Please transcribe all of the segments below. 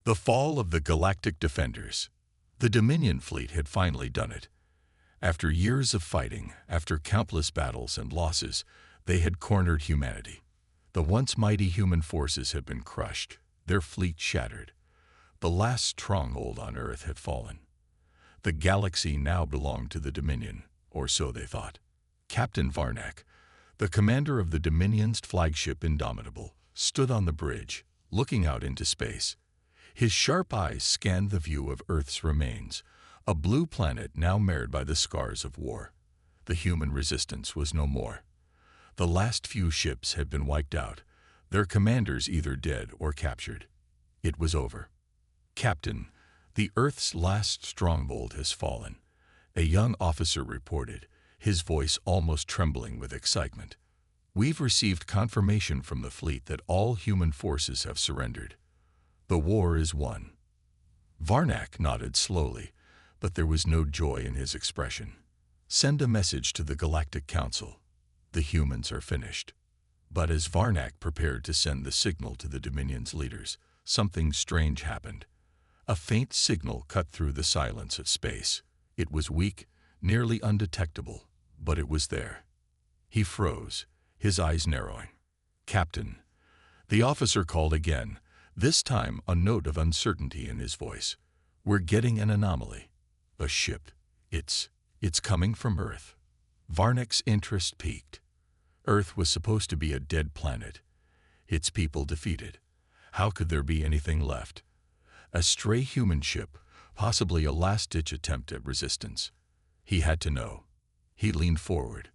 The fall of the Galactic Defenders. The Dominion fleet had finally done it. After years of fighting, after countless battles and losses, they had cornered humanity. The once mighty human forces had been crushed, their fleet shattered. The last stronghold on Earth had fallen. The galaxy now belonged to the Dominion, or so they thought. Captain Varnak, the commander of the Dominion's flagship Indomitable, stood on the bridge, looking out into space. His sharp eyes scanned the view of Earth's remains, a blue planet now marred by the scars of war. The human resistance was no more. The last few ships had been wiped out, their commanders either dead or captured. It was over. "Captain, the Earth's last stronghold has fallen," a young officer reported, his voice almost trembling with excitement. "We've received confirmation from the fleet that all human forces have surrendered. The war is won." Varnak nodded slowly, but there was no joy in his expression. "Send a message to the Galactic Council. The humans are finished." But as Varnak prepared to send the signal to the Dominion's leaders, something strange happened. A faint signal cut through the silence of space. It was weak, nearly undetectable, but it was there. He froze, his eyes narrowing. "Captain." The officer called again, this time a note of uncertainty in his voice. "We're getting an anomaly. A ship. It's coming from Earth." Varnak's interest peaked. Earth was supposed to be a dead planet, its people defeated. How could there be anything left? A stray human ship, possibly a last-ditch attempt at resistance. He had to know. He leaned forward.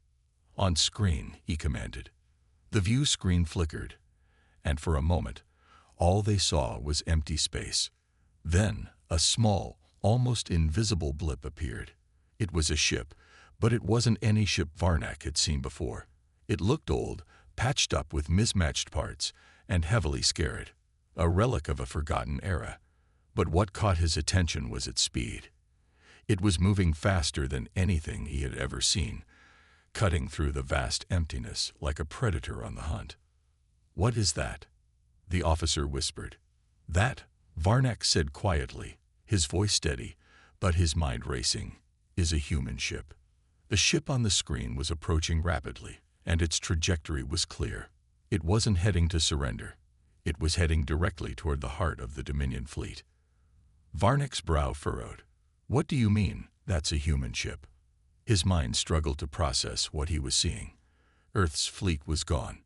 "On screen," he commanded. The view screen flickered, and for a moment, all they saw was empty space. Then, a small, almost invisible blip appeared. It was a ship, but it wasn't any ship Varnak had seen before. It looked old, patched up with mismatched parts, and heavily scarred. A relic of a forgotten era. But what caught his attention was its speed. It was moving faster than anything he had ever seen, cutting through the vast emptiness like a predator on the hunt. "What is that?" the officer whispered. "That," Varnak said quietly, his voice steady, but his mind racing, "is a human ship." The ship on the screen was approaching rapidly, and its trajectory was clear. It wasn't heading to surrender. It was heading directly toward the heart of the Dominion fleet. Varnak's brow furrowed. "What do you mean, that's a human ship?" His mind struggled to process what he was seeing. Earth's fleet was gone.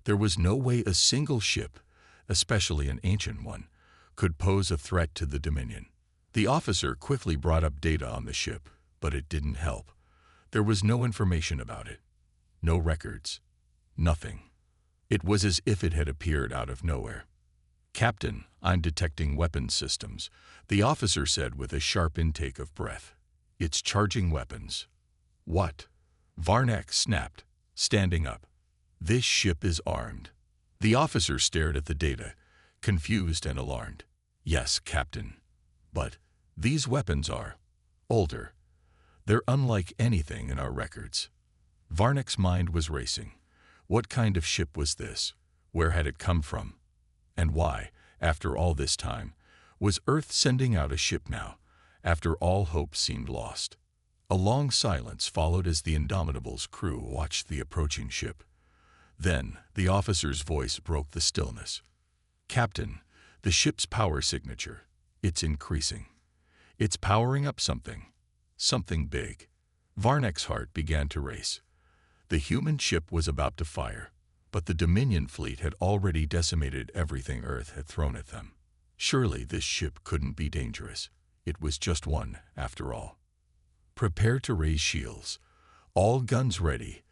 There was no way a single ship, especially an ancient one, could pose a threat to the Dominion. The officer quickly brought up data on the ship, but it didn't help. There was no information about it. No records. Nothing. It was as if it had appeared out of nowhere. "Captain, I'm detecting weapons systems," the officer said with a sharp intake of breath. "It's charging weapons." "What?" Varnak snapped, standing up. "This ship is armed." The officer stared at the data, confused and alarmed. "Yes, Captain. But these weapons are older. They're unlike anything in our records." Varnak's mind was racing. What kind of ship was this? Where had it come from? And why, after all this time, was Earth sending out a ship now, after all hope seemed lost? A long silence followed as the Indomitable's crew watched the approaching ship. Then, the officer's voice broke the stillness. "Captain, the ship's power signature. It's increasing. It's powering up something. Something big." Varnak's heart began to race. The human ship was about to fire, but the Dominion fleet had already decimated everything Earth had thrown at them. Surely this ship couldn't be dangerous. It was just one, after all. "Prepare to raise shields. All guns ready,"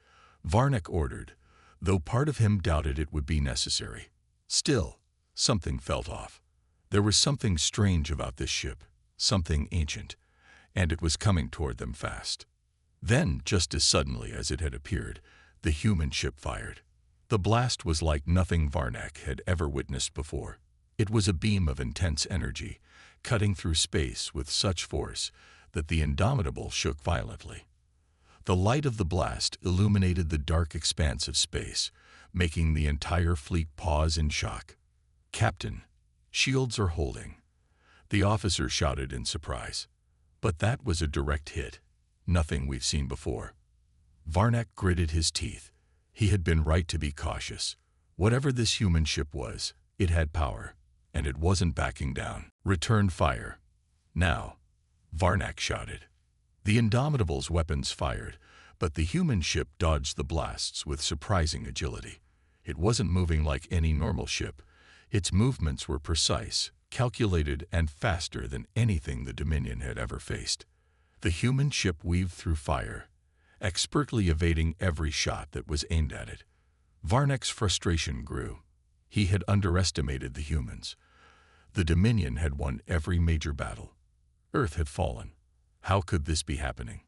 Varnak ordered, though part of him doubted it would be necessary. Still, something felt off. There was something strange about this ship, something ancient, and it was coming toward them fast. Then, just as suddenly as it had appeared, the human ship fired. The blast was like nothing Varnak had ever witnessed before. It was a beam of intense energy, cutting through space with such force that the Indomitable shook violently. The light of the blast illuminated the dark expanse of space, making the entire fleet pause in shock. "Captain, shields are holding." The officer shouted in surprise. But that was a direct hit. Nothing we've seen before. Varnak gritted his teeth. He had been right to be cautious. Whatever this human ship was, it had power, and it wasn't backing down. Return fire. Now, Varnak shouted. The Indomitable's weapons fired, but the human ship dodged the blasts with surprising agility. It wasn't moving like any normal ship. Its movements were precise, calculated, and faster than anything the Dominion had ever faced. The human ship weaved through fire, expertly evading every shot that was aimed at it. Varnak's frustration grew. He had underestimated the humans. The Dominion had won every major battle. Earth had fallen. How could this be happening?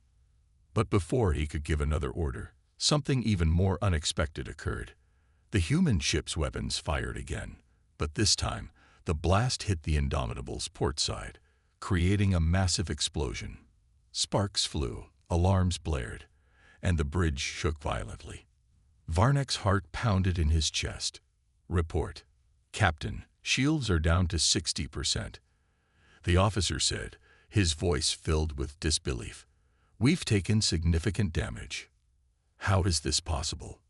But before he could give another order, something even more unexpected occurred. The human ship's weapons fired again, but this time, the blast hit the Indomitable's port side, creating a massive explosion. Sparks flew, alarms blared, and the bridge shook violently. Varnak's heart pounded in his chest. Report. Captain, shields are down to 60%. The officer said, his voice filled with disbelief. We've taken significant damage. How is this possible?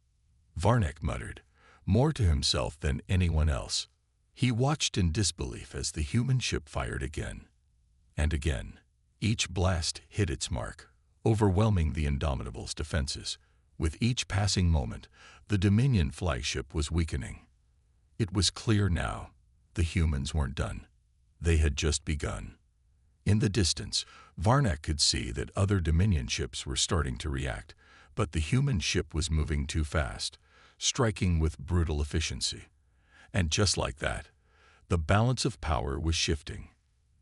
Varnak muttered, more to himself than anyone else. He watched in disbelief as the human ship fired again. And again. Each blast hit its mark, overwhelming the Indomitable's defenses. With each passing moment, the Dominion flagship was weakening. It was clear now. The humans weren't done. They had just begun. In the distance, Varnak could see that other Dominion ships were starting to react, but the human ship was moving too fast, striking with brutal efficiency. And just like that, the balance of power was shifting.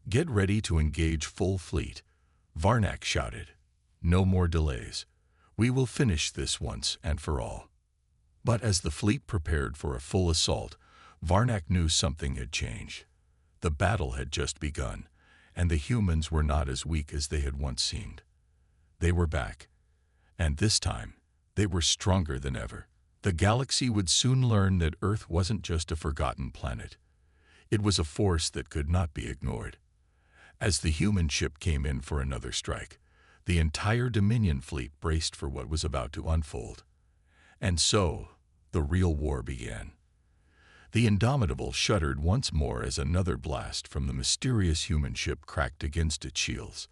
Get ready to engage full fleet, Varnak shouted. No more delays. We will finish this once and for all. But as the fleet prepared for a full assault, Varnak knew something had changed. The battle had just begun, and the humans were not as weak as they had once seemed. They were back, and this time, they were stronger than ever. The galaxy would soon learn that Earth wasn't just a forgotten planet. It was a force that could not be ignored. As the human ship came in for another strike, the entire Dominion fleet braced for what was about to unfold. And so, the real war began. The Indomitable shuddered once more as another blast from the mysterious human ship cracked against its shields.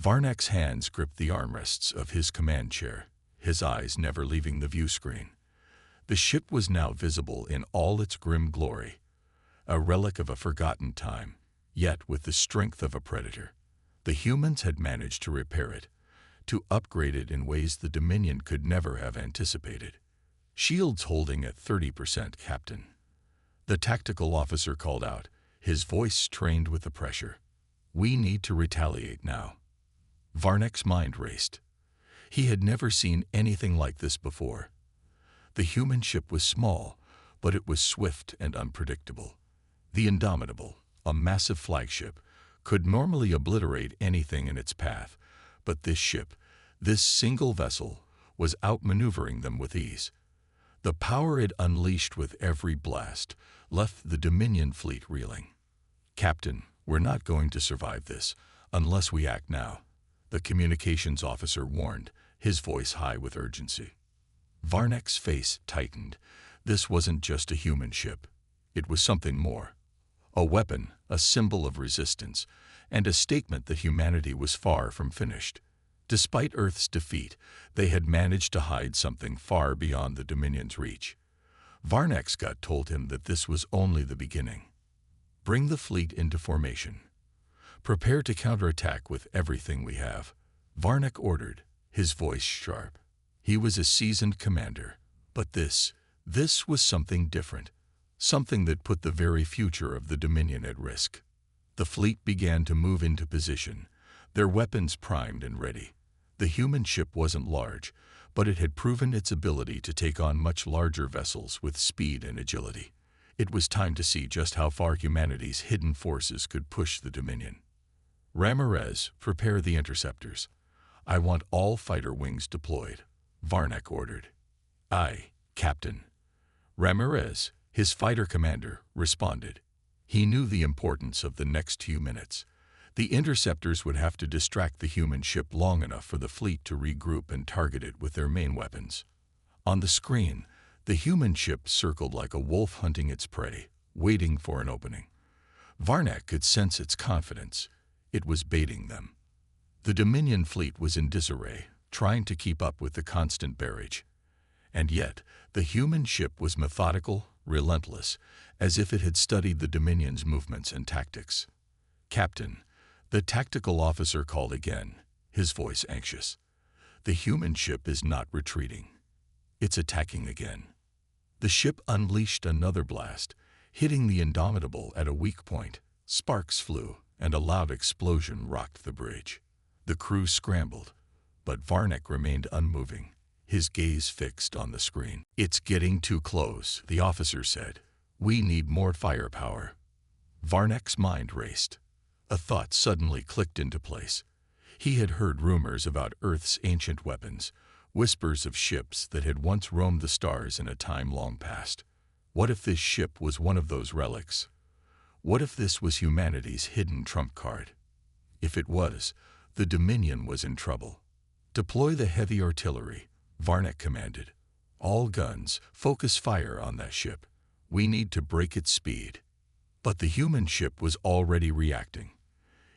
Varnak's hands gripped the armrests of his command chair, his eyes never leaving the view screen. The ship was now visible in all its grim glory, a relic of a forgotten time, yet with the strength of a predator. The humans had managed to repair it, to upgrade it in ways the Dominion could never have anticipated. Shields holding at 30%, Captain. The tactical officer called out, his voice strained with the pressure. We need to retaliate now. Varnak's mind raced. He had never seen anything like this before. The human ship was small, but it was swift and unpredictable. The Indomitable, a massive flagship, could normally obliterate anything in its path, but this ship, this single vessel, was outmaneuvering them with ease. The power it unleashed with every blast left the Dominion fleet reeling. Captain, we're not going to survive this unless we act now, the communications officer warned, his voice high with urgency. Varnak's face tightened. This wasn't just a human ship. It was something more. A weapon, a symbol of resistance, and a statement that humanity was far from finished. Despite Earth's defeat, they had managed to hide something far beyond the Dominion's reach. Varnak's gut told him that this was only the beginning. Bring the fleet into formation. Prepare to counterattack with everything we have, Varnak ordered, his voice sharp. He was a seasoned commander, but this was something different, something that put the very future of the Dominion at risk. The fleet began to move into position, their weapons primed and ready. The human ship wasn't large, but it had proven its ability to take on much larger vessels with speed and agility. It was time to see just how far humanity's hidden forces could push the Dominion. Ramirez, prepare the interceptors. I want all fighter wings deployed, Varnak ordered. Aye, Captain. Ramirez, his fighter commander, responded. He knew the importance of the next few minutes. The interceptors would have to distract the human ship long enough for the fleet to regroup and target it with their main weapons. On the screen, the human ship circled like a wolf hunting its prey, waiting for an opening. Varnak could sense its confidence. It was baiting them. The Dominion fleet was in disarray, trying to keep up with the constant barrage. And yet, the human ship was methodical, relentless, as if it had studied the Dominion's movements and tactics. "Captain," the tactical officer called again, his voice anxious. "The human ship is not retreating. It's attacking again." The ship unleashed another blast, hitting the Indomitable at a weak point. Sparks flew, and a loud explosion rocked the bridge. The crew scrambled, but Varnak remained unmoving, his gaze fixed on the screen. "It's getting too close," the officer said. "We need more firepower." Varnak's mind raced. A thought suddenly clicked into place. He had heard rumors about Earth's ancient weapons, whispers of ships that had once roamed the stars in a time long past. What if this ship was one of those relics? What if this was humanity's hidden trump card? If it was, the Dominion was in trouble. "Deploy the heavy artillery," Varnak commanded. "All guns, focus fire on that ship. We need to break its speed." But the human ship was already reacting.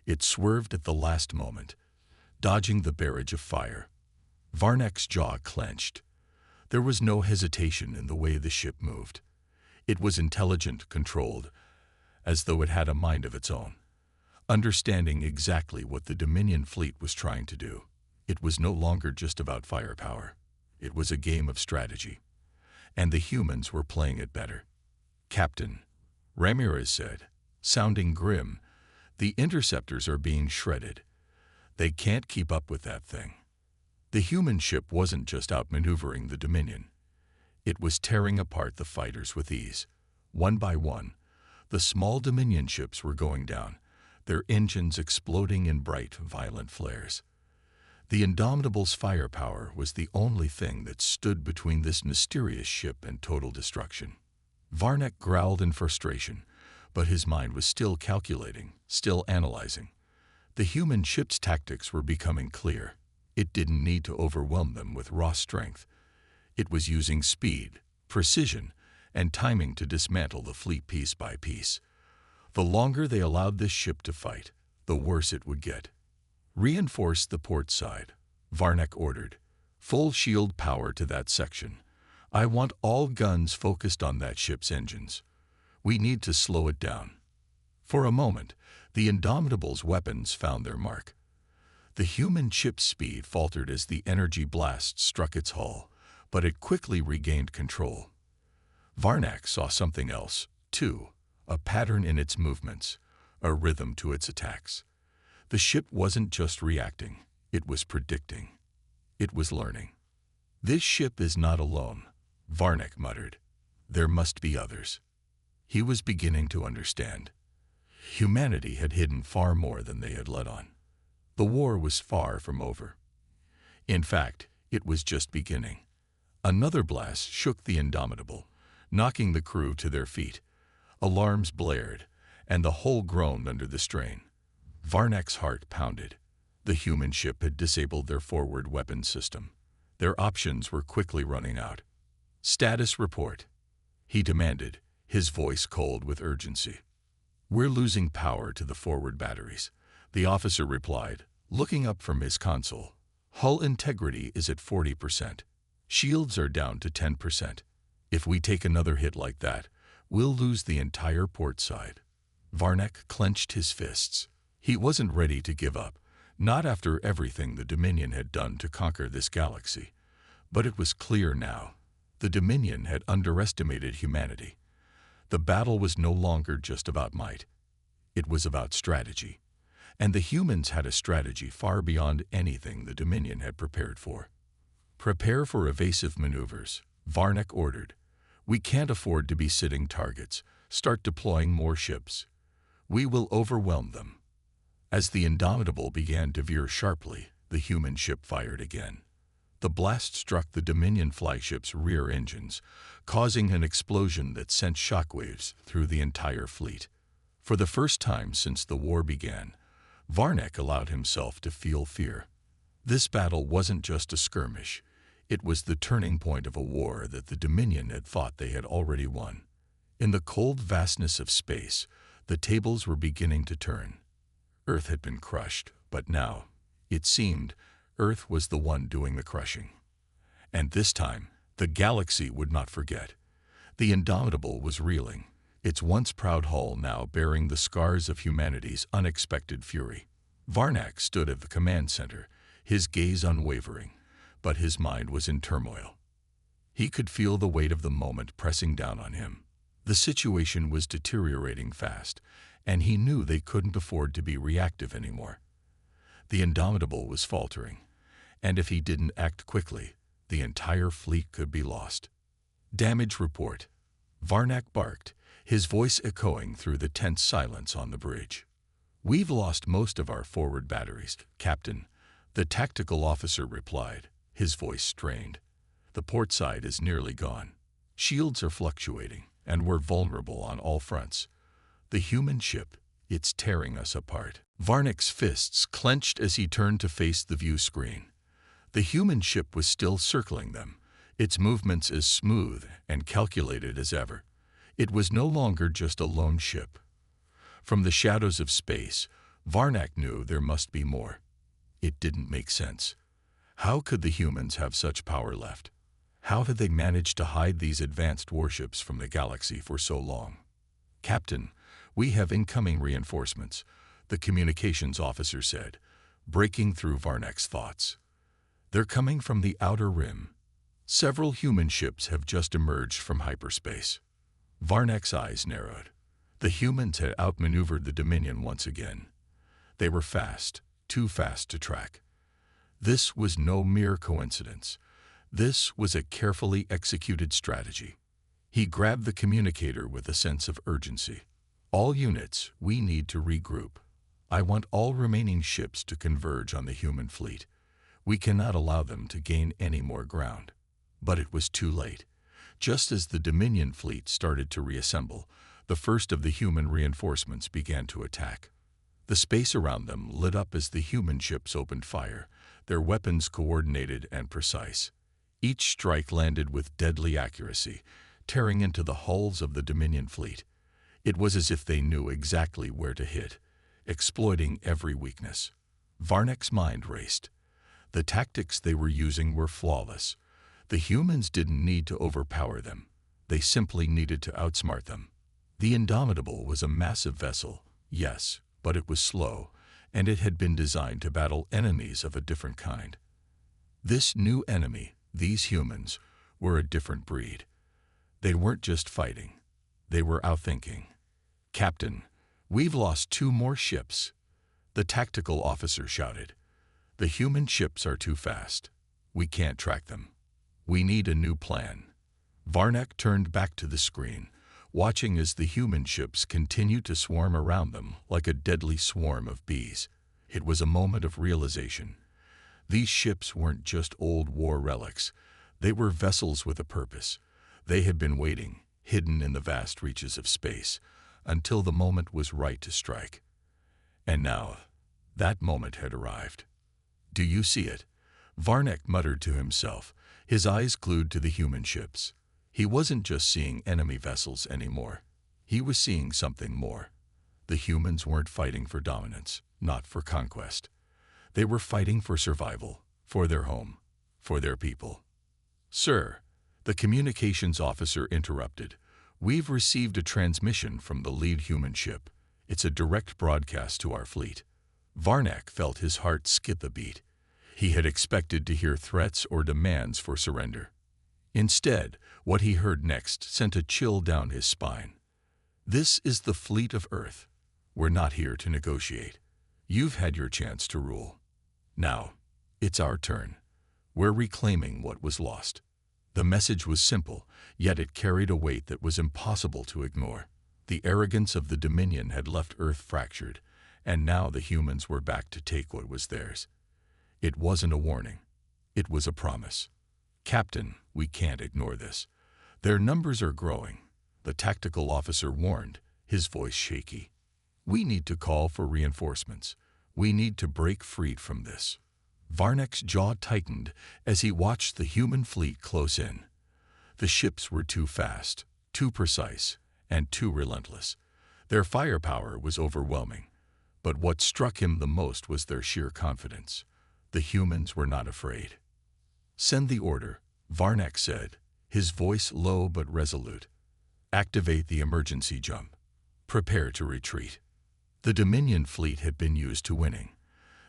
It swerved at the last moment, dodging the barrage of fire. Varnak's jaw clenched. There was no hesitation in the way the ship moved. It was intelligent, controlled, as though it had a mind of its own, understanding exactly what the Dominion fleet was trying to do. It was no longer just about firepower. It was a game of strategy. And the humans were playing it better. "Captain," Ramirez said, sounding grim, "the interceptors are being shredded. They can't keep up with that thing." The human ship wasn't just outmaneuvering the Dominion. It was tearing apart the fighters with ease. One by one, the small Dominion ships were going down, their engines exploding in bright, violent flares. The Indomitable's firepower was the only thing that stood between this mysterious ship and total destruction. Varnak growled in frustration, but his mind was still calculating, still analyzing. The human ship's tactics were becoming clear. It didn't need to overwhelm them with raw strength. It was using speed, precision, and timing to dismantle the fleet piece by piece. The longer they allowed this ship to fight, the worse it would get. "Reinforce the port side," Varnak ordered. "Full shield power to that section. I want all guns focused on that ship's engines. We need to slow it down." For a moment, the Indomitable's weapons found their mark. The human ship's speed faltered as the energy blast struck its hull, but it quickly regained control. Varnak saw something else, too, a pattern in its movements, a rhythm to its attacks. The ship wasn't just reacting, it was predicting. It was learning. "This ship is not alone," Varnak muttered. "There must be others." He was beginning to understand. Humanity had hidden far more than they had let on. The war was far from over. In fact, it was just beginning. Another blast shook the Indomitable, knocking the crew to their feet. Alarms blared, and the hull groaned under the strain. Varnak's heart pounded. The human ship had disabled their forward weapons system. Their options were quickly running out. "Status report," he demanded, his voice cold with urgency. "We're losing power to the forward batteries," the officer replied, looking up from his console. "Hull integrity is at 40%. Shields are down to 10%. If we take another hit like that, we'll lose the entire port side." Varnak clenched his fists. He wasn't ready to give up, not after everything the Dominion had done to conquer this galaxy. But it was clear now. The Dominion had underestimated humanity. The battle was no longer just about might. It was about strategy. And the humans had a strategy far beyond anything the Dominion had prepared for. "Prepare for evasive maneuvers," Varnak ordered. "We can't afford to be sitting targets. Start deploying more ships. We will overwhelm them." As the Indomitable began to veer sharply, the human ship fired again. The blast struck the Dominion flagship's rear engines, causing an explosion that sent shockwaves through the entire fleet. For the first time since the war began, Varnak allowed himself to feel fear. This battle wasn't just a skirmish. It was the turning point of a war that the Dominion had thought they had already won. In the cold vastness of space, the tables were beginning to turn. Earth had been crushed, but now, it seemed, Earth was the one doing the crushing. And this time, the galaxy would not forget. The Indomitable was reeling, its once proud hull now bearing the scars of humanity's unexpected fury. Varnak stood at the command center, his gaze unwavering, but his mind was in turmoil. He could feel the weight of the moment pressing down on him. The situation was deteriorating fast, and he knew they couldn't afford to be reactive anymore. The Indomitable was faltering, and if he didn't act quickly, the entire fleet could be lost. Damage report. Varnak barked, his voice echoing through the tense silence on the bridge. We've lost most of our forward batteries, Captain, the tactical officer replied, his voice strained. The port side is nearly gone. Shields are fluctuating, and we're vulnerable on all fronts. The human ship, it's tearing us apart. Varnak's fists clenched as he turned to face the view screen. The human ship was still circling them, its movements as smooth and calculated as ever. It was no longer just a lone ship. From the shadows of space, Varnak knew there must be more. It didn't make sense. How could the humans have such power left? How had they managed to hide these advanced warships from the galaxy for so long? Captain, we have incoming reinforcements, the communications officer said, breaking through Varnak's thoughts. They're coming from the outer rim. Several human ships have just emerged from hyperspace. Varnak's eyes narrowed. The humans had outmaneuvered the Dominion once again. They were fast, too fast to track. This was no mere coincidence. This was a carefully executed strategy. He grabbed the communicator with a sense of urgency. All units, we need to regroup. I want all remaining ships to converge on the human fleet. We cannot allow them to gain any more ground. But it was too late. Just as the Dominion fleet started to reassemble, the first of the human reinforcements began to attack. The space around them lit up as the human ships opened fire, their weapons coordinated and precise. Each strike landed with deadly accuracy, tearing into the hulls of the Dominion fleet. It was as if they knew exactly where to hit, exploiting every weakness. Varnak's mind raced. The tactics they were using were flawless. The humans didn't need to overpower them. They simply needed to outsmart them. The Indomitable was a massive vessel, yes, but it was slow, and it had been designed to battle enemies of a different kind. This new enemy, these humans, were a different breed. They weren't just fighting. They were outthinking. Captain, we've lost 2 more ships, the tactical officer shouted. The human ships are too fast. We can't track them. We need a new plan. Varnak turned back to the screen, watching as the human ships continued to swarm around them like a deadly swarm of bees. It was a moment of realization. These ships weren't just old war relics. They were vessels with a purpose. They had been waiting, hidden in the vast reaches of space, until the moment was right to strike. And now, that moment had arrived. Do you see it? Varnak muttered to himself, his eyes glued to the human ships. He wasn't just seeing enemy vessels anymore. He was seeing something more. The humans weren't fighting for dominance, not for conquest. They were fighting for survival, for their home, for their people. Sir, the communications officer interrupted. We've received a transmission from the lead human ship. It's a direct broadcast to our fleet. Varnak felt his heart skip a beat. He had expected to hear threats or demands for surrender. Instead, what he heard next sent a chill down his spine. This is the fleet of Earth. We're not here to negotiate. You've had your chance to rule. Now, it's our turn. We're reclaiming what was lost. The message was simple, yet it carried a weight that was impossible to ignore. The arrogance of the Dominion had left Earth fractured, and now the humans were back to take what was theirs. It wasn't a warning. It was a promise. Captain, we can't ignore this. Their numbers are growing, the tactical officer warned, his voice shaky. We need to call for reinforcements. We need to break free from this. Varnak's jaw tightened as he watched the human fleet close in. The ships were too fast, too precise, and too relentless. Their firepower was overwhelming. But what struck him the most was their sheer confidence. The humans were not afraid. "Send the order," Varnak said, his voice low but resolute. "Activate the emergency jump. Prepare to retreat." The Dominion fleet had been used to winning.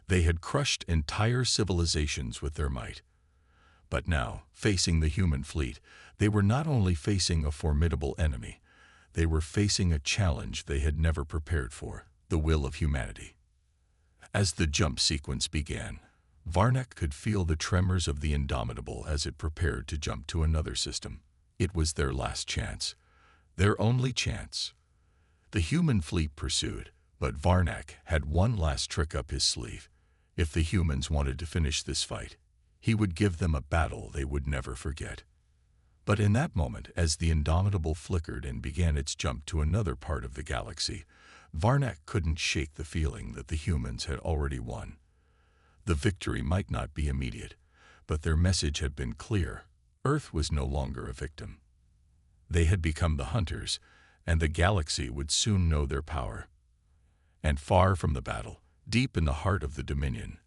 They had crushed entire civilizations with their might. But now, facing the human fleet, they were not only facing a formidable enemy, they were facing a challenge they had never prepared for: the will of humanity. As the jump sequence began, Varnak could feel the tremors of the Indomitable as it prepared to jump to another system. It was their last chance, their only chance. The human fleet pursued, but Varnak had one last trick up his sleeve. If the humans wanted to finish this fight, he would give them a battle they would never forget. But in that moment, as the Indomitable flickered and began its jump to another part of the galaxy, Varnak couldn't shake the feeling that the humans had already won. The victory might not be immediate, but their message had been clear. Earth was no longer a victim. They had become the hunters, and the galaxy would soon know their power. And far from the battle, deep in the heart of the Dominion,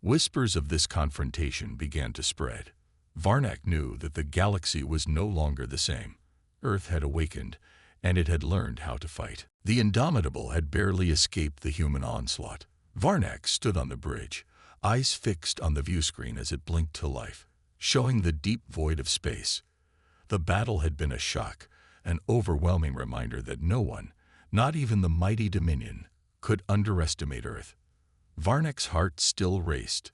whispers of this confrontation began to spread. Varnak knew that the galaxy was no longer the same. Earth had awakened, and it had learned how to fight. The Indomitable had barely escaped the human onslaught. Varnak stood on the bridge, eyes fixed on the viewscreen as it blinked to life, showing the deep void of space. The battle had been a shock, an overwhelming reminder that no one, not even the mighty Dominion, could underestimate Earth. Varnak's heart still raced.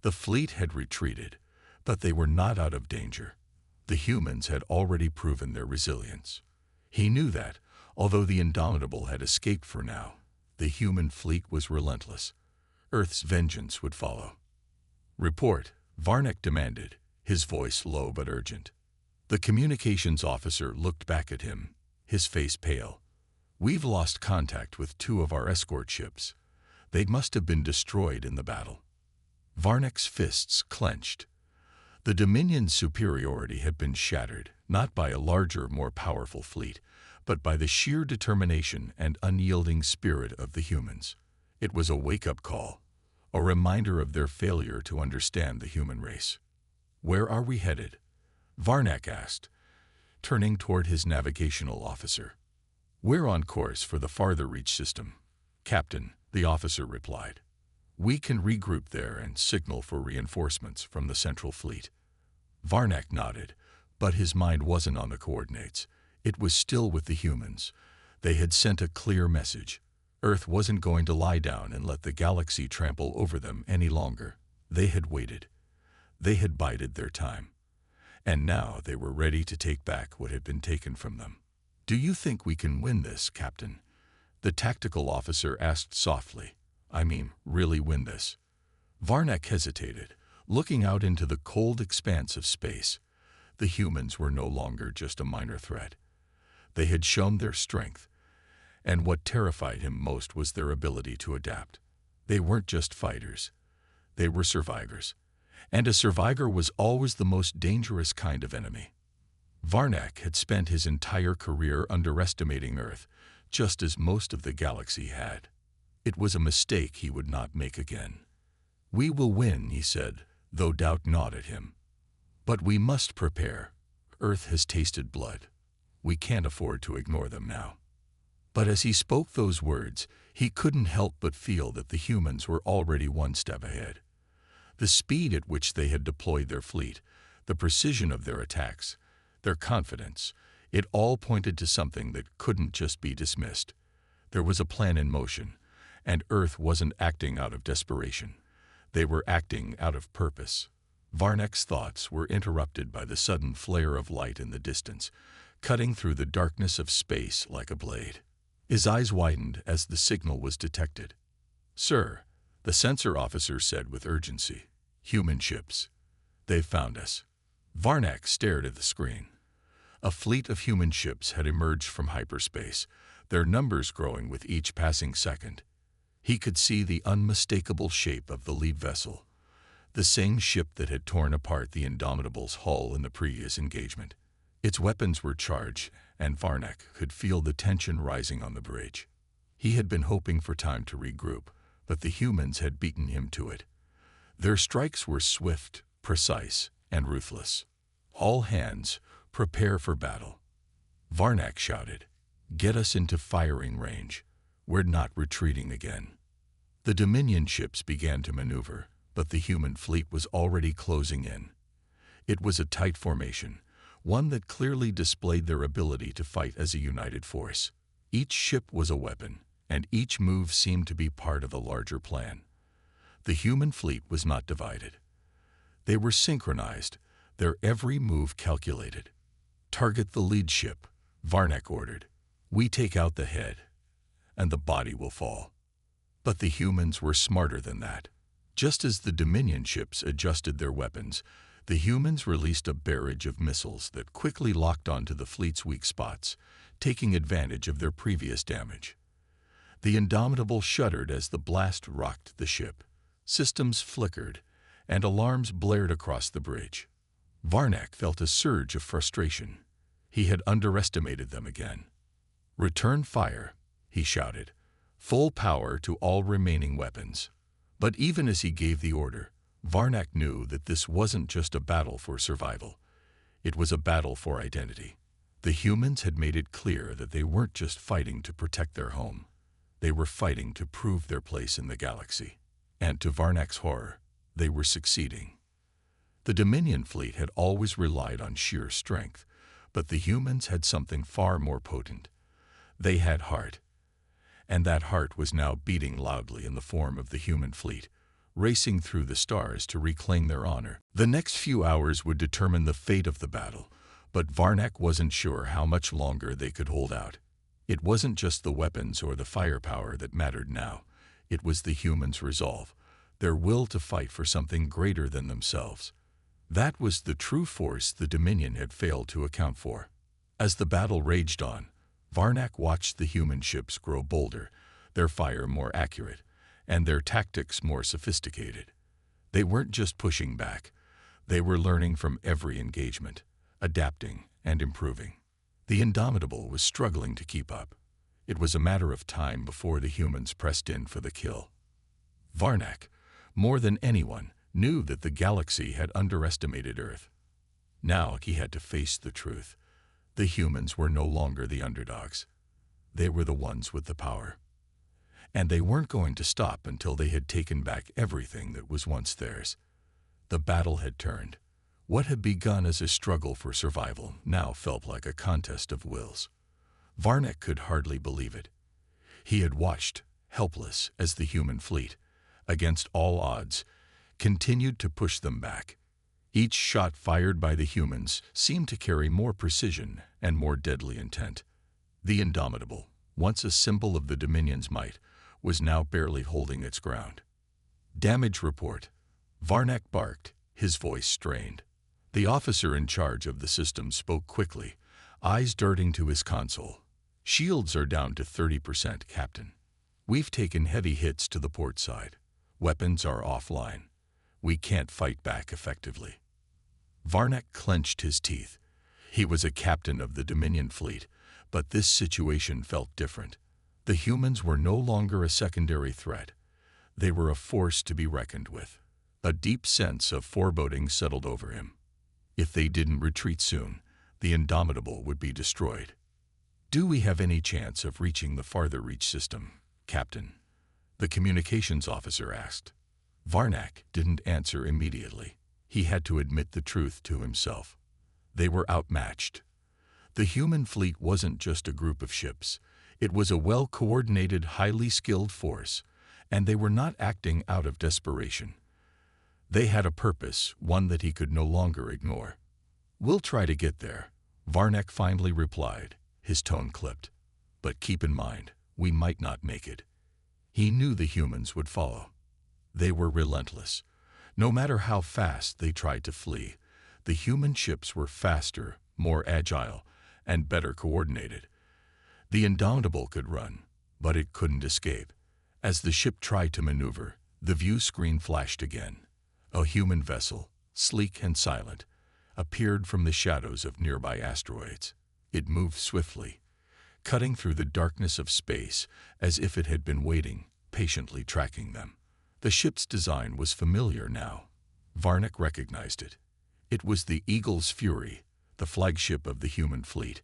The fleet had retreated, but they were not out of danger. The humans had already proven their resilience. He knew that, although the Indomitable had escaped for now, the human fleet was relentless. Earth's vengeance would follow. "Report," Varnak demanded, his voice low but urgent. The communications officer looked back at him, his face pale. "We've lost contact with 2 of our escort ships. They must have been destroyed in the battle." Varnak's fists clenched. The Dominion's superiority had been shattered, not by a larger, more powerful fleet, but by the sheer determination and unyielding spirit of the humans. It was a wake-up call, a reminder of their failure to understand the human race. "Where are we headed?" Varnak asked, turning toward his navigational officer. "We're on course for the farther reach system, Captain," the officer replied. "We can regroup there and signal for reinforcements from the central fleet." Varnak nodded, but his mind wasn't on the coordinates. It was still with the humans. They had sent a clear message. Earth wasn't going to lie down and let the galaxy trample over them any longer. They had waited. They had bided their time. And now they were ready to take back what had been taken from them. "Do you think we can win this, Captain?" the tactical officer asked softly. "I mean, really win this?" Varnak hesitated, looking out into the cold expanse of space. The humans were no longer just a minor threat. They had shown their strength, and what terrified him most was their ability to adapt. They weren't just fighters. They were survivors. And a survivor was always the most dangerous kind of enemy. Varnak had spent his entire career underestimating Earth, just as most of the galaxy had. It was a mistake he would not make again. "We will win," he said, though doubt gnawed at him. "But we must prepare. Earth has tasted blood. We can't afford to ignore them now." But as he spoke those words, he couldn't help but feel that the humans were already one step ahead. The speed at which they had deployed their fleet, the precision of their attacks, their confidence, it all pointed to something that couldn't just be dismissed. There was a plan in motion, and Earth wasn't acting out of desperation. They were acting out of purpose. Varnak's thoughts were interrupted by the sudden flare of light in the distance, cutting through the darkness of space like a blade. His eyes widened as the signal was detected. "Sir," the sensor officer said with urgency, "human ships. They've found us." Varnak stared at the screen. A fleet of human ships had emerged from hyperspace, their numbers growing with each passing second. He could see the unmistakable shape of the lead vessel, the same ship that had torn apart the Indomitable's hull in the previous engagement. Its weapons were charged, and Varnak could feel the tension rising on the bridge. He had been hoping for time to regroup, but the humans had beaten him to it. Their strikes were swift, precise, and ruthless. "All hands, prepare for battle," Varnak shouted. "Get us into firing range. We're not retreating again." The Dominion ships began to maneuver, but the human fleet was already closing in. It was a tight formation, one that clearly displayed their ability to fight as a united force. Each ship was a weapon, and each move seemed to be part of a larger plan. The human fleet was not divided. They were synchronized, their every move calculated. "Target the lead ship," Varnak ordered. "We take out the head, and the body will fall." But the humans were smarter than that. Just as the Dominion ships adjusted their weapons, the humans released a barrage of missiles that quickly locked onto the fleet's weak spots, taking advantage of their previous damage. The Indomitable shuddered as the blast rocked the ship. Systems flickered, and alarms blared across the bridge. Varnak felt a surge of frustration. He had underestimated them again. "Return fire," he shouted. "Full power to all remaining weapons." But even as he gave the order, Varnak knew that this wasn't just a battle for survival. It was a battle for identity. The humans had made it clear that they weren't just fighting to protect their home. They were fighting to prove their place in the galaxy. And to Varnak's horror, they were succeeding. The Dominion fleet had always relied on sheer strength, but the humans had something far more potent. They had heart. And that heart was now beating loudly in the form of the human fleet, racing through the stars to reclaim their honor. The next few hours would determine the fate of the battle, but Varnak wasn't sure how much longer they could hold out. It wasn't just the weapons or the firepower that mattered now. It was the humans' resolve, their will to fight for something greater than themselves. That was the true force the Dominion had failed to account for. As the battle raged on, Varnak watched the human ships grow bolder, their fire more accurate, and their tactics more sophisticated. They weren't just pushing back. They were learning from every engagement, adapting and improving. The Indomitable was struggling to keep up. It was a matter of time before the humans pressed in for the kill. Varnak, more than anyone, knew that the galaxy had underestimated Earth. Now he had to face the truth. The humans were no longer the underdogs. They were the ones with the power. And they weren't going to stop until they had taken back everything that was once theirs. The battle had turned. What had begun as a struggle for survival now felt like a contest of wills. Varnak could hardly believe it. He had watched, helpless, as the human fleet, against all odds, continued to push them back. Each shot fired by the humans seemed to carry more precision and more deadly intent. The Indomitable, once a symbol of the Dominion's might, was now barely holding its ground. "Damage report," Varnak barked, his voice strained. The officer in charge of the system spoke quickly, eyes darting to his console. "Shields are down to 30%, Captain. We've taken heavy hits to the port side. Weapons are offline. We can't fight back effectively." Varnak clenched his teeth. He was a captain of the Dominion fleet, but this situation felt different. The humans were no longer a secondary threat. They were a force to be reckoned with. A deep sense of foreboding settled over him. If they didn't retreat soon, the Indomitable would be destroyed. "Do we have any chance of reaching the farther reach system, Captain?" the communications officer asked. Varnak didn't answer immediately. He had to admit the truth to himself. They were outmatched. The human fleet wasn't just a group of ships. It was a well-coordinated, highly skilled force, and they were not acting out of desperation. They had a purpose, one that he could no longer ignore. "We'll try to get there," Varnak finally replied, his tone clipped. "But keep in mind, we might not make it." He knew the humans would follow. They were relentless. No matter how fast they tried to flee, the human ships were faster, more agile, and better coordinated. The Indomitable could run, but it couldn't escape. As the ship tried to maneuver, the view screen flashed again. A human vessel, sleek and silent, appeared from the shadows of nearby asteroids. It moved swiftly, cutting through the darkness of space as if it had been waiting, patiently tracking them. The ship's design was familiar now. Varnack recognized it. It was the Eagle's Fury, the flagship of the human fleet,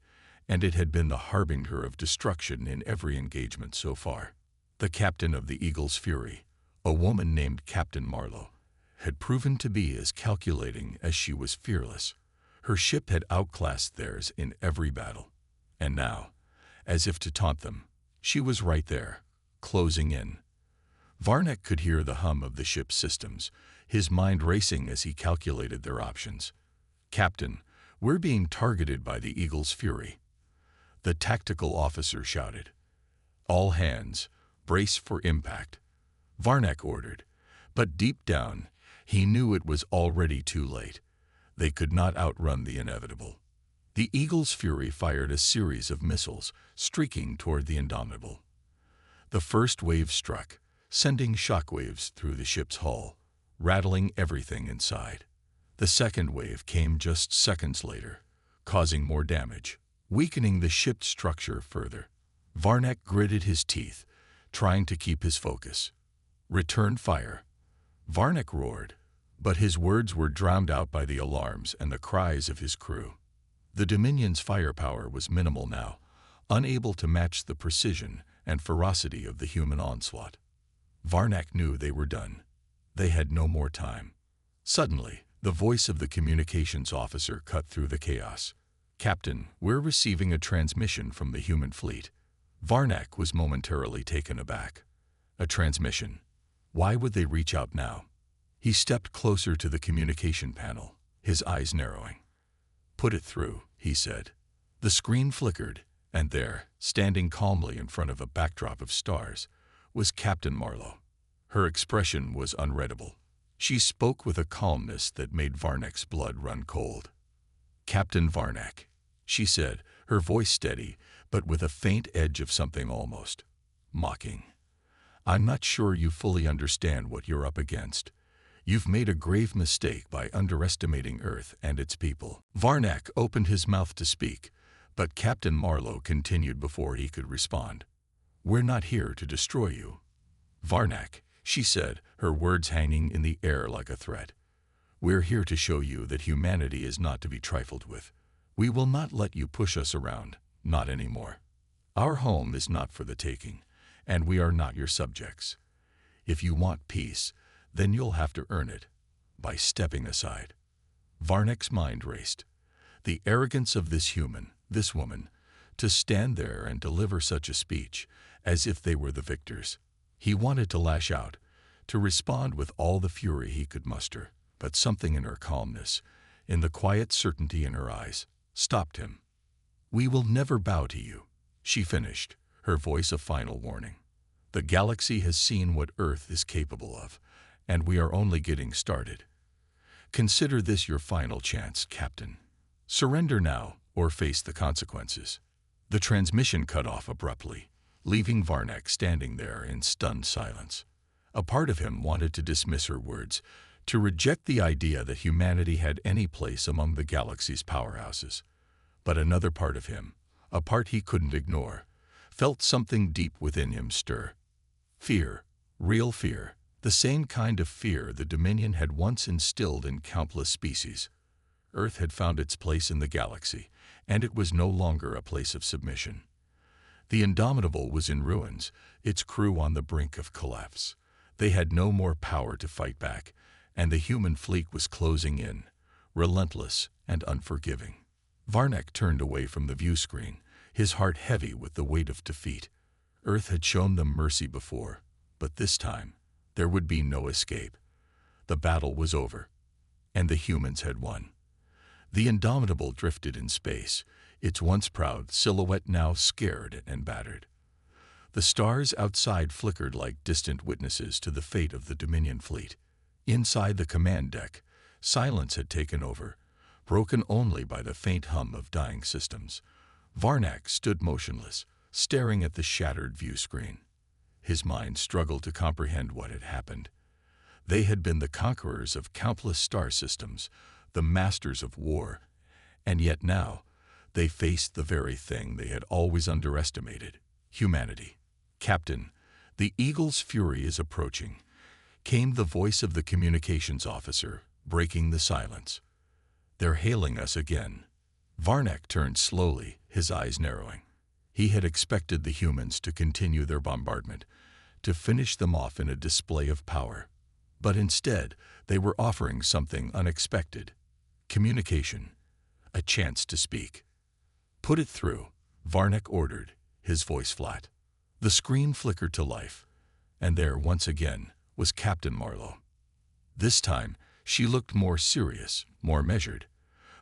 and it had been the harbinger of destruction in every engagement so far. The captain of the Eagle's Fury, a woman named Captain Marlowe, had proven to be as calculating as she was fearless. Her ship had outclassed theirs in every battle. And now, as if to taunt them, she was right there, closing in. Varnack could hear the hum of the ship's systems, his mind racing as he calculated their options. "Captain, we're being targeted by the Eagle's Fury," the tactical officer shouted. "All hands, brace for impact," Varnack ordered, but deep down, he knew it was already too late. They could not outrun the inevitable. The Eagle's Fury fired a series of missiles, streaking toward the Indomitable. The first wave struck, sending shockwaves through the ship's hull, rattling everything inside. The second wave came just seconds later, causing more damage, weakening the ship's structure further. Varnack gritted his teeth, trying to keep his focus. "Return fire," Varnack roared, but his words were drowned out by the alarms and the cries of his crew. The Dominion's firepower was minimal now, unable to match the precision and ferocity of the human onslaught. Varnack knew they were done. They had no more time. Suddenly, the voice of the communications officer cut through the chaos. "Captain, we're receiving a transmission from the human fleet." Varnack was momentarily taken aback. A transmission? Why would they reach out now? He stepped closer to the communication panel, his eyes narrowing. "Put it through," he said. The screen flickered, and there, standing calmly in front of a backdrop of stars, was Captain Marlowe. Her expression was unreadable. She spoke with a calmness that made Varnack's blood run cold. "Captain Varnack," she said, her voice steady, but with a faint edge of something almost mocking. "I'm not sure you fully understand what you're up against. You've made a grave mistake by underestimating Earth and its people." Varnack opened his mouth to speak, but Captain Marlowe continued before he could respond. "We're not here to destroy you, Varnack," she said, her words hanging in the air like a threat. "We're here to show you that humanity is not to be trifled with. We will not let you push us around, not anymore. Our home is not for the taking, and we are not your subjects. If you want peace, then you'll have to earn it by stepping aside." Varnack's mind raced. The arrogance of this human, this woman, to stand there and deliver such a speech, as if they were the victors. He wanted to lash out, to respond with all the fury he could muster, but something in her calmness, in the quiet certainty in her eyes, stopped him. "We will never bow to you," she finished, her voice a final warning. "The galaxy has seen what Earth is capable of, and we are only getting started. Consider this your final chance, Captain. Surrender now or face the consequences." The transmission cut off abruptly, leaving Varnack standing there in stunned silence. A part of him wanted to dismiss her words, to reject the idea that humanity had any place among the galaxy's powerhouses. But another part of him, a part he couldn't ignore, felt something deep within him stir. Fear, real fear, the same kind of fear the Dominion had once instilled in countless species. Earth had found its place in the galaxy, and it was no longer a place of submission. The Indomitable was in ruins, its crew on the brink of collapse. They had no more power to fight back, and the human fleet was closing in, relentless and unforgiving. Varnack turned away from the view screen, his heart heavy with the weight of defeat. Earth had shown them mercy before, but this time, there would be no escape. The battle was over, and the humans had won. The Indomitable drifted in space, its once proud silhouette now scared and battered. The stars outside flickered like distant witnesses to the fate of the Dominion fleet. Inside the command deck, silence had taken over, broken only by the faint hum of dying systems. Varnack stood motionless, staring at the shattered view screen. His mind struggled to comprehend what had happened. They had been the conquerors of countless star systems, the masters of war, and yet now they faced the very thing they had always underestimated: humanity. "Captain, the Eagle's fury is approaching," came the voice of the communications officer, breaking the silence. "They're hailing us again." Varnak turned slowly, his eyes narrowing. He had expected the humans to continue their bombardment, to finish them off in a display of power. But instead, they were offering something unexpected: communication, a chance to speak. "Put it through," Varnak ordered, his voice flat. The screen flickered to life, and there, once again, was Captain Marlowe. This time, she looked more serious, more measured.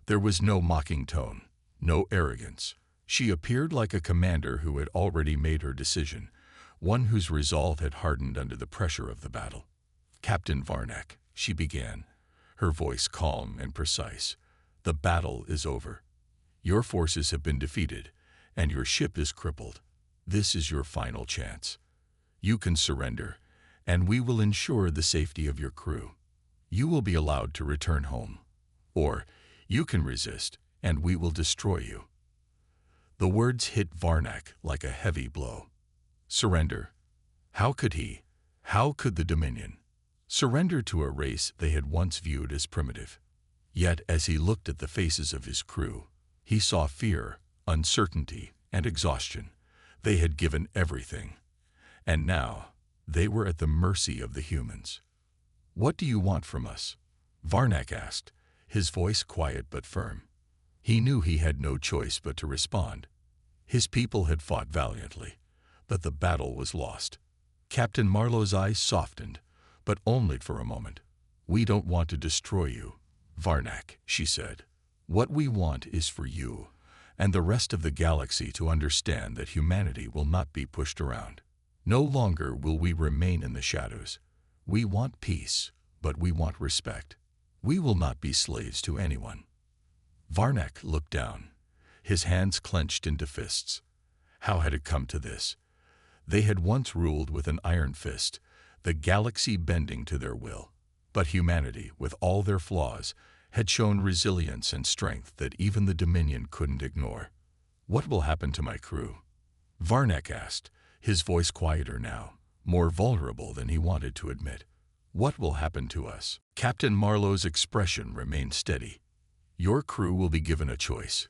There was no mocking tone, no arrogance. She appeared like a commander who had already made her decision, one whose resolve had hardened under the pressure of the battle. "Captain Varnak," she began, her voice calm and precise, "the battle is over. Your forces have been defeated, and your ship is crippled. This is your final chance. You can surrender, and we will ensure the safety of your crew. You will be allowed to return home. Or you can resist, and we will destroy you." The words hit Varnak like a heavy blow. Surrender. How could he? How could the Dominion surrender to a race they had once viewed as primitive? Yet as he looked at the faces of his crew, he saw fear, uncertainty, and exhaustion. They had given everything, and now they were at the mercy of the humans. "What do you want from us?" Varnak asked, his voice quiet but firm. He knew he had no choice but to respond. His people had fought valiantly, but the battle was lost. Captain Marlowe's eyes softened, but only for a moment. "We don't want to destroy you, Varnak," she said. "What we want is for you and the rest of the galaxy to understand that humanity will not be pushed around. No longer will we remain in the shadows. We want peace, but we want respect. We will not be slaves to anyone." Varnak looked down, his hands clenched into fists. How had it come to this? They had once ruled with an iron fist, the galaxy bending to their will. But humanity, with all their flaws, had shown resilience and strength that even the Dominion couldn't ignore. "What will happen to my crew?" Varnak asked, his voice quieter now, more vulnerable than he wanted to admit. "What will happen to us?" Captain Marlowe's expression remained steady. "Your crew will be given a choice.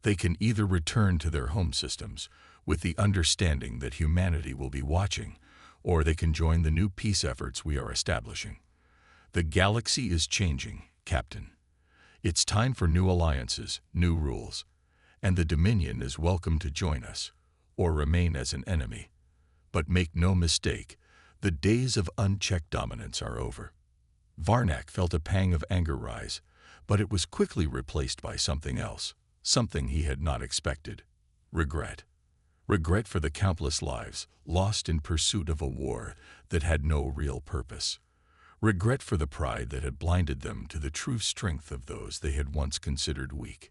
They can either return to their home systems, with the understanding that humanity will be watching, or they can join the new peace efforts we are establishing. The galaxy is changing, Captain. It's time for new alliances, new rules, and the Dominion is welcome to join us, or remain as an enemy. But make no mistake, the days of unchecked dominance are over." Varnak felt a pang of anger rise, but it was quickly replaced by something else, something he had not expected: regret. Regret for the countless lives lost in pursuit of a war that had no real purpose. Regret for the pride that had blinded them to the true strength of those they had once considered weak.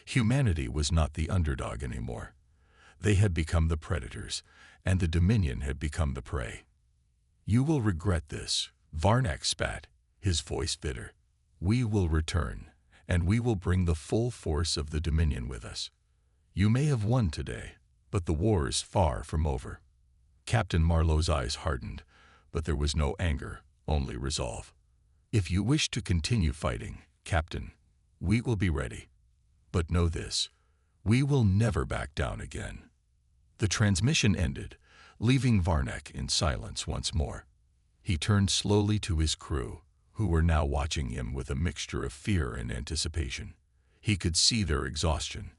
Humanity was not the underdog anymore. They had become the predators, and the Dominion had become the prey. "You will regret this," Varnak spat, his voice bitter. "We will return, and we will bring the full force of the Dominion with us. You may have won today, but the war is far from over." Captain Marlowe's eyes hardened, but there was no anger, only resolve. "If you wish to continue fighting, Captain, we will be ready. But know this, we will never back down again." The transmission ended, leaving Varnak in silence once more. He turned slowly to his crew, who were now watching him with a mixture of fear and anticipation. He could see their exhaustion,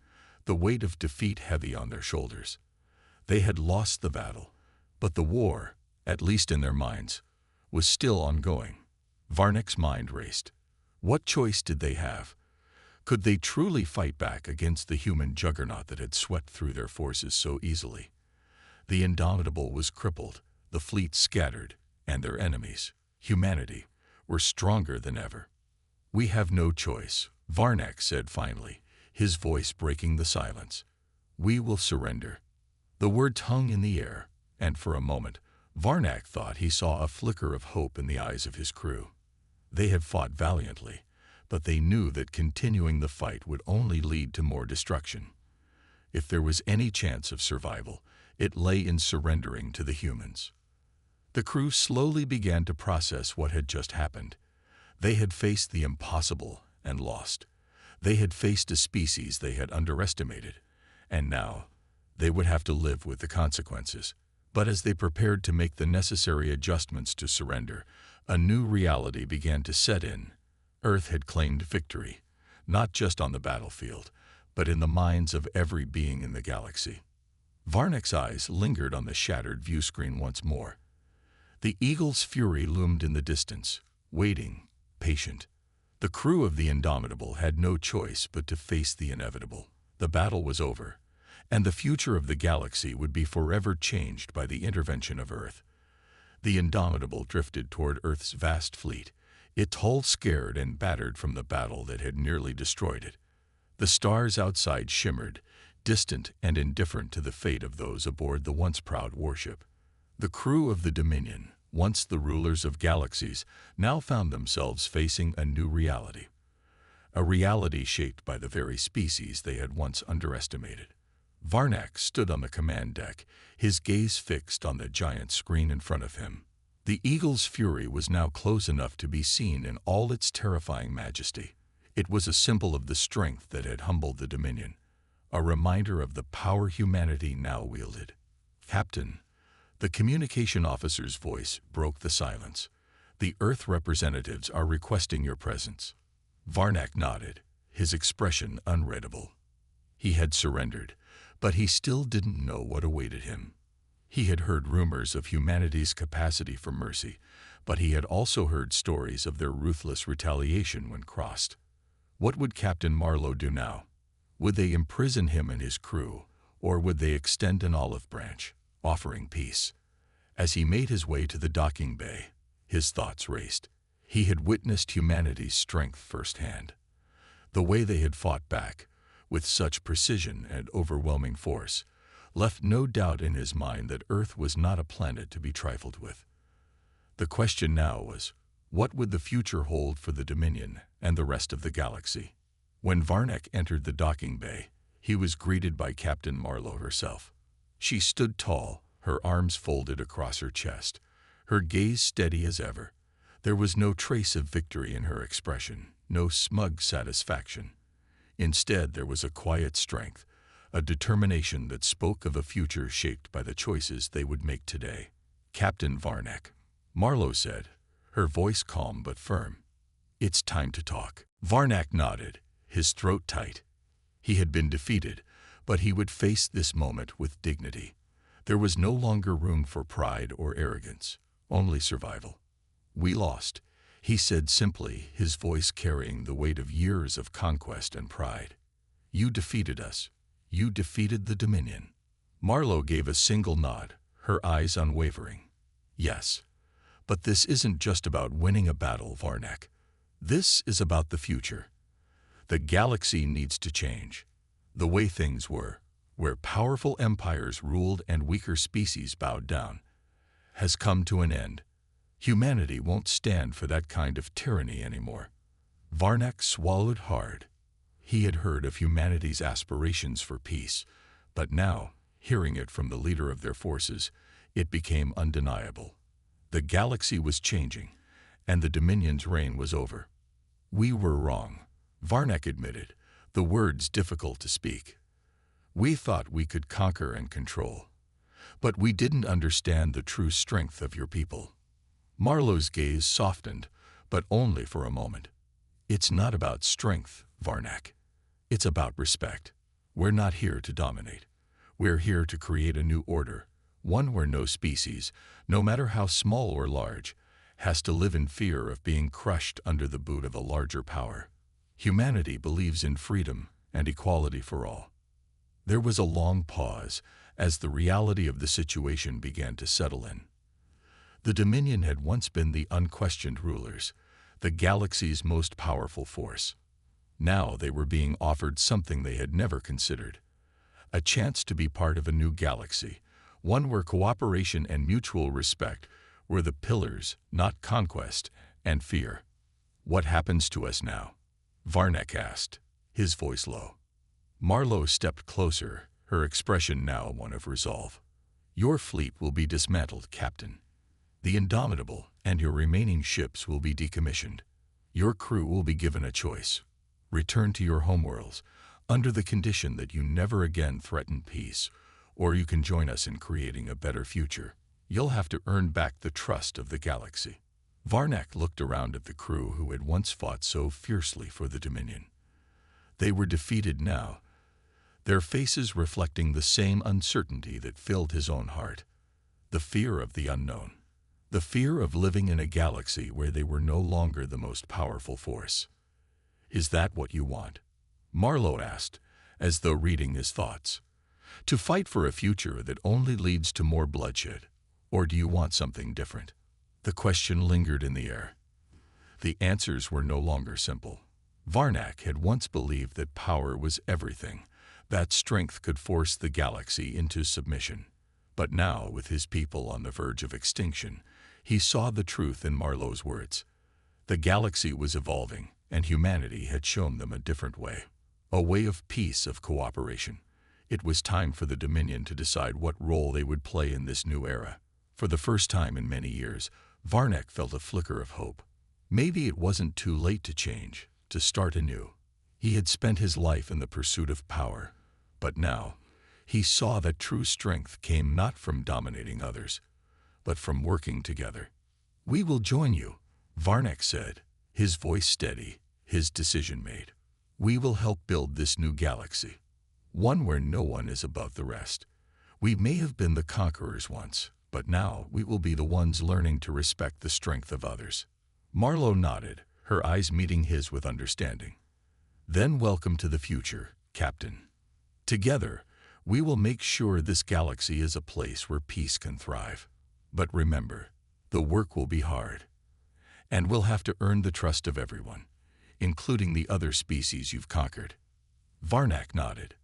the weight of defeat heavy on their shoulders. They had lost the battle, but the war, at least in their minds, was still ongoing. Varnak's mind raced. What choice did they have? Could they truly fight back against the human juggernaut that had swept through their forces so easily? The Indomitable was crippled, the fleet scattered, and their enemies, humanity, were stronger than ever. "We have no choice," Varnak said finally, his voice breaking the silence. "We will surrender." The words hung in the air, and for a moment, Varnak thought he saw a flicker of hope in the eyes of his crew. They had fought valiantly, but they knew that continuing the fight would only lead to more destruction. If there was any chance of survival, it lay in surrendering to the humans. The crew slowly began to process what had just happened. They had faced the impossible and lost. They had faced a species they had underestimated, and now they would have to live with the consequences. But as they prepared to make the necessary adjustments to surrender, a new reality began to set in. Earth had claimed victory, not just on the battlefield, but in the minds of every being in the galaxy. Varnak's eyes lingered on the shattered view screen once more. The Eagle's fury loomed in the distance, waiting, patient. The crew of the Indomitable had no choice but to face the inevitable. The battle was over, and the future of the galaxy would be forever changed by the intervention of Earth. The Indomitable drifted toward Earth's vast fleet, its hull scared and battered from the battle that had nearly destroyed it. The stars outside shimmered, distant and indifferent to the fate of those aboard the once proud warship. The crew of the Dominion, once the rulers of galaxies, now found themselves facing a new reality. A reality shaped by the very species they had once underestimated. Varnak stood on the command deck, his gaze fixed on the giant screen in front of him. The Eagle's fury was now close enough to be seen in all its terrifying majesty. It was a symbol of the strength that had humbled the Dominion, a reminder of the power humanity now wielded. "Captain," the communication officer's voice broke the silence. "The Earth representatives are requesting your presence." Varnak nodded, his expression unreadable. He had surrendered, but he still didn't know what awaited him. He had heard rumors of humanity's capacity for mercy, but he had also heard stories of their ruthless retaliation when crossed. What would Captain Marlowe do now? Would they imprison him and his crew, or would they extend an olive branch, offering peace? As he made his way to the docking bay, his thoughts raced. He had witnessed humanity's strength firsthand. The way they had fought back, with such precision and overwhelming force, left no doubt in his mind that Earth was not a planet to be trifled with. The question now was, what would the future hold for the Dominion and the rest of the galaxy? When Varnak entered the docking bay, he was greeted by Captain Marlowe herself. She stood tall, her arms folded across her chest, her gaze steady as ever. There was no trace of victory in her expression, no smug satisfaction. Instead, there was a quiet strength, a determination that spoke of a future shaped by the choices they would make today. "Captain Varnak," Marlowe said, her voice calm but firm. "It's time to talk." Varnak nodded, his throat tight. He had been defeated, but he would face this moment with dignity. There was no longer room for pride or arrogance, only survival. "We lost," he said simply, his voice carrying the weight of years of conquest and pride. "You defeated us. You defeated the Dominion." Marlowe gave a single nod, her eyes unwavering. "Yes, but this isn't just about winning a battle, Varnak. This is about the future. The galaxy needs to change. The way things were, where powerful empires ruled and weaker species bowed down, has come to an end. Humanity won't stand for that kind of tyranny anymore." Varnak swallowed hard. He had heard of humanity's aspirations for peace, but now, hearing it from the leader of their forces, it became undeniable. The galaxy was changing, and the Dominion's reign was over. "We were wrong," Varnak admitted, the words difficult to speak. "We thought we could conquer and control, but we didn't understand the true strength of your people." Marlowe's gaze softened, but only for a moment. "It's not about strength, Varnak. It's about respect. We're not here to dominate. We're here to create a new order, one where no species, no matter how small or large, has to live in fear of being crushed under the boot of a larger power. Humanity believes in freedom and equality for all." There was a long pause as the reality of the situation began to settle in. The Dominion had once been the unquestioned rulers, the galaxy's most powerful force. Now they were being offered something they had never considered, a chance to be part of a new galaxy, one where cooperation and mutual respect were the pillars, not conquest and fear. "What happens to us now?" Varnek asked, his voice low. Marlowe stepped closer, her expression now one of resolve. "Your fleet will be dismantled, Captain. The Indomitable and your remaining ships will be decommissioned. Your crew will be given a choice. Return to your homeworlds, under the condition that you never again threaten peace, or you can join us in creating a better future. You'll have to earn back the trust of the galaxy." Varnek looked around at the crew who had once fought so fiercely for the Dominion. They were defeated now, their faces reflecting the same uncertainty that filled his own heart. The fear of the unknown. The fear of living in a galaxy where they were no longer the most powerful force. "Is that what you want?" Marlowe asked, as though reading his thoughts. "To fight for a future that only leads to more bloodshed? Or do you want something different?" The question lingered in the air. The answers were no longer simple. Varnek had once believed that power was everything, that strength could force the galaxy into submission. But now, with his people on the verge of extinction, he saw the truth in Marlowe's words. The galaxy was evolving, and humanity had shown them a different way. A way of peace, of cooperation. It was time for the Dominion to decide what role they would play in this new era. For the first time in many years, Varnek felt a flicker of hope. Maybe it wasn't too late to change, to start anew. He had spent his life in the pursuit of power, but now he saw that true strength came not from dominating others, but from working together. "We will join you," Varnek said, his voice steady, his decision made. "We will help build this new galaxy, one where no one is above the rest. We may have been the conquerors once, but now we will be the ones learning to respect the strength of others." Marlowe nodded, her eyes meeting his with understanding. "Then welcome to the future, Captain. Together, we will make sure this galaxy is a place where peace can thrive. But remember, the work will be hard, and we'll have to earn the trust of everyone, including the other species you've conquered." Varnek nodded.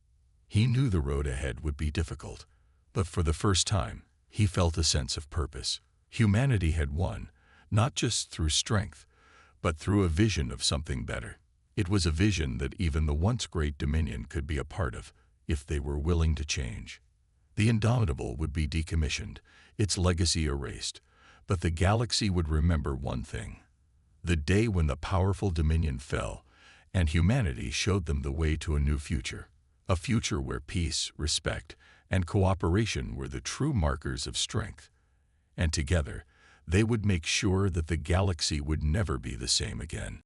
He knew the road ahead would be difficult, but for the first time, he felt a sense of purpose. Humanity had won, not just through strength, but through a vision of something better. It was a vision that even the once great Dominion could be a part of, if they were willing to change. The Indomitable would be decommissioned, its legacy erased, but the galaxy would remember one thing: the day when the powerful Dominion fell, and humanity showed them the way to a new future. A future where peace, respect, and cooperation were the true markers of strength. And together, they would make sure that the galaxy would never be the same again.